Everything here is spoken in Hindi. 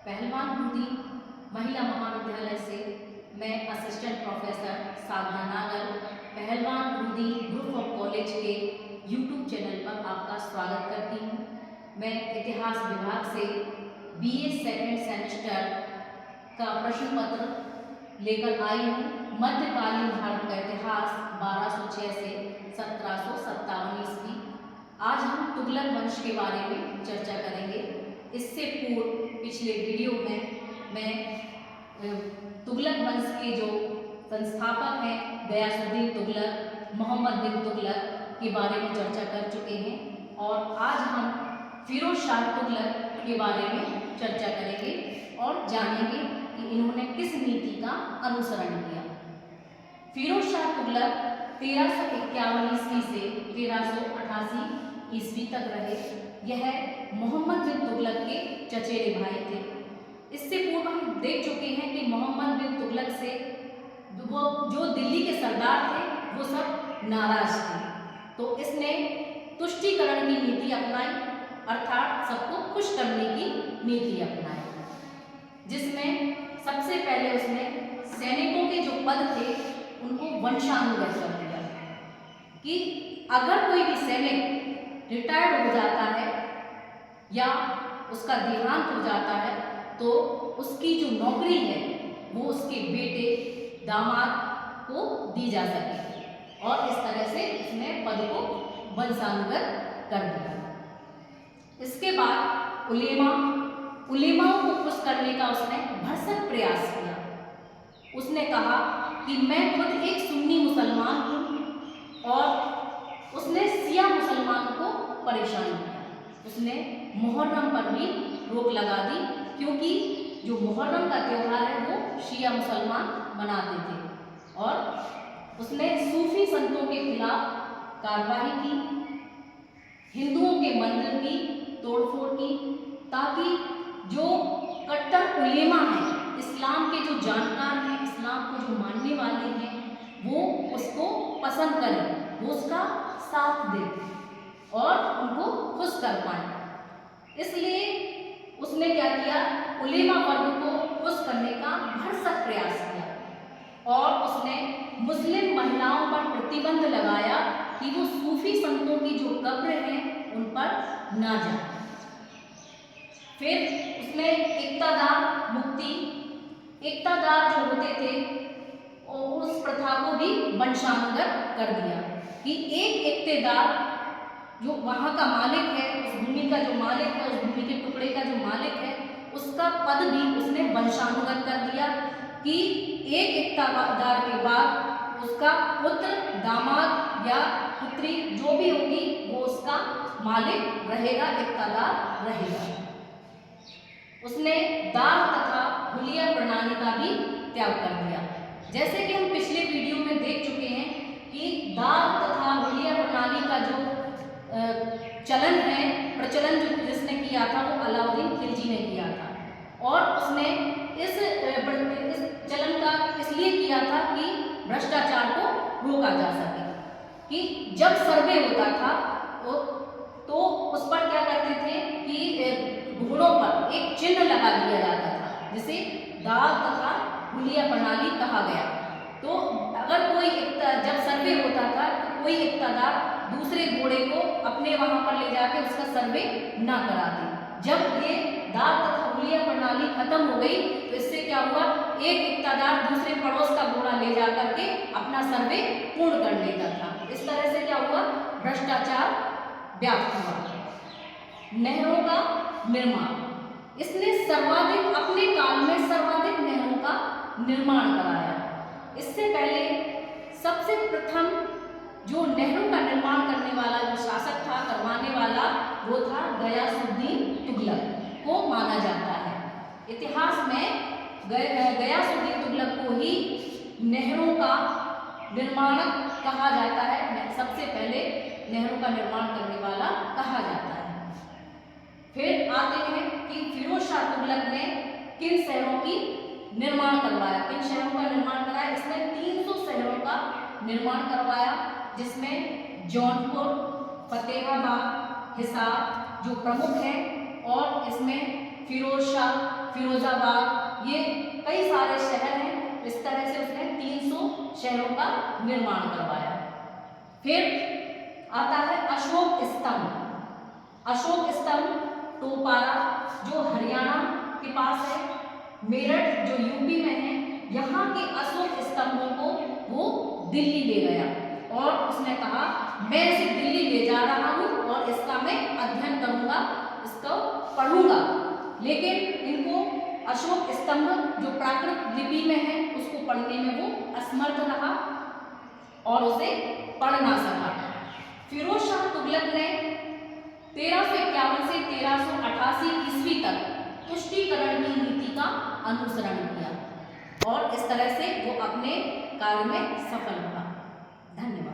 पहलवान बूंदी महिला महाविद्यालय से मैं असिस्टेंट प्रोफेसर साधना नागर पहलवान बूंदी ग्रुप ऑफ कॉलेज के यूट्यूब चैनल पर आपका स्वागत करती हूँ। मैं इतिहास विभाग से बीए सेकेंड सेमेस्टर का प्रश्न पत्र लेकर आई हूँ। मध्यकालीन भारत का इतिहास 1206 से 1757 ईस्वी। आज हम तुगलक वंश के बारे में चर्चा करेंगे। इससे पूर्व पिछले वीडियो में मैं तुगलक वंश के जो संस्थापक हैं गयासुद्दीन तुगलक, मोहम्मद बिन तुगलक के बारे में चर्चा कर चुके हैं और आज हम फिरोज शाह तुगलक के बारे में चर्चा करेंगे और जानेंगे कि इन्होंने किस नीति का अनुसरण किया। फिरोज शाह तुगलक 1351 ईस्वी से 1388 ईस्वी तक रहे। यह मोहम्मद बिन तुगलक के चचेरे भाई थे। इससे पूर्व हम देख चुके हैं कि मोहम्मद बिन तुगलक से वो जो दिल्ली के सरदार थे वो सब नाराज थे, तो इसने तुष्टीकरण की नीति अपनाई, अर्थात सबको खुश करने की नीति अपनाई, जिसमें सबसे पहले उसने सैनिकों के जो पद थे उनको वंशानुगत कर दिया कि अगर कोई भी सैनिक रिटायर्ड हो जाता है या उसका देहांत हो जाता है तो उसकी जो नौकरी है वो उसके बेटे दामाद को दी जा सके, और इस तरह से उसने पद को वंशानुगत कर दिया। इसके बाद उलेमाओं को खुश करने का उसने भरसक प्रयास किया। उसने कहा कि मैं खुद एक सुन्नी मुसलमान हूँ, और उसने शिया मुसलमानों को परेशान किया। उसने मुहर्रम पर भी रोक लगा दी, क्योंकि जो मुहर्रम का त्यौहार है वो शिया मुसलमान मनाते थे, और उसने सूफी संतों के खिलाफ कार्रवाई की, हिंदुओं के मंदिर की तोड़फोड़ की, ताकि जो कट्टर उलेमा हैं, इस्लाम के जो जानकार हैं, इस्लाम को जो मानने वाले हैं, वो उसको पसंद करें, वो उसका साथ दें और उनको खुश कर पाए। इसलिए उसने क्या किया, उलेमा वर्ग को खुश करने का भरसक प्रयास किया, और उसने मुस्लिम महिलाओं पर प्रतिबंध लगाया कि वो सूफी संतों की जो कब्र हैं उन पर ना जाए। फिर उसने इक्तादार जो होते थे और उस प्रथा को भी वंशानुगत कर दिया कि एक इक्तेदार जो वहाँ का मालिक है, उस भूमि का जो मालिक है, उस भूमि के टुकड़े का जो मालिक है, उसका पद भी उसने वंशानुगत कर दिया कि एक इक्तादार के बाद उसका पुत्र, दामाद या पुत्री जो भी होगी वो उसका मालिक रहेगा, इक्तादार रहेगा। उसने दाग तथा हुलिया प्रणाली का भी त्याग कर दिया। जैसे कि हम पिछले वीडियो में देख चुके हैं कि दाग तथा हुलिया प्रणाली का जो प्रचलन जो जिसने किया था वो अलाउद्दीन खिलजी ने किया था, और उसने इस चलन का इसलिए किया था कि भ्रष्टाचार को रोका जा सके। कि जब सर्वे होता था तो उस पर क्या करते थे कि घोड़ों पर एक चिन्ह लगा दिया जाता था, जिसे दाग तथा हुलिया प्रणाली कहा गया। तो अगर जब सर्वे होता था तो कोई इक्तादार दूसरे घोड़े को अपने वहां पर ले जाके उसका सर्वे ना कराते। जब ये दाग तथा हुलिया प्रणाली खत्म हो गई तो इससे क्या हुआ, एक इक्तादार दूसरे पड़ोस का घोड़ा ले जा करके अपना सर्वे पूर्ण कर लेता था। इस तरह से क्या हुआ, भ्रष्टाचार व्याप्त हुआ। नहरों का निर्माण, इसने अपने काल में सर्वाधिक नहरों का निर्माण कराया। इससे पहले सबसे प्रथम जो नहरों का निर्माण करने वाला जो शासक था, करवाने वाला, वो था गयासुद्दीन तुगलक को माना जाता है। इतिहास में गयासुद्दीन तुगलक को ही नहरों का निर्माण कहा जाता है, सबसे पहले नहरों का निर्माण करने वाला कहा जाता है। फिर आते हैं कि फिरोज शाह तुगलक ने किन शहरों की निर्माण करवाया, किन शहरों का निर्माण कराया। इसने 300 शहरों का निर्माण करवाया, जिसमें जौनपुर, फतेहाबाद, हिसार जो प्रमुख हैं, और इसमें फिरोज शाह, फिरोजाबाद, ये कई सारे शहर हैं। इस तरह से उसने 300 शहरों का निर्माण करवाया। फिर आता है अशोक स्तंभ। अशोक स्तंभ टोपारा जो हरियाणा के पास है, मेरठ जो यूपी में है, यहाँ के अशोक स्तंभों को वो दिल्ली ले गया और उसने कहा मैं इसे दिल्ली ले जा रहा हूँ और इसका मैं अध्ययन करूँगा, इसको पढ़ूंगा। लेकिन इनको अशोक स्तंभ जो प्राकृत लिपि में है उसको पढ़ने में वो असमर्थ रहा और उसे पढ़ ना सका। फिरोज शाह तुगलक ने 1351 से 1388 ईस्वी तक तुष्टीकरण की नीति का अनुसरण किया और इस तरह से वो अपने कार्य में सफल रहा। धन्यवाद।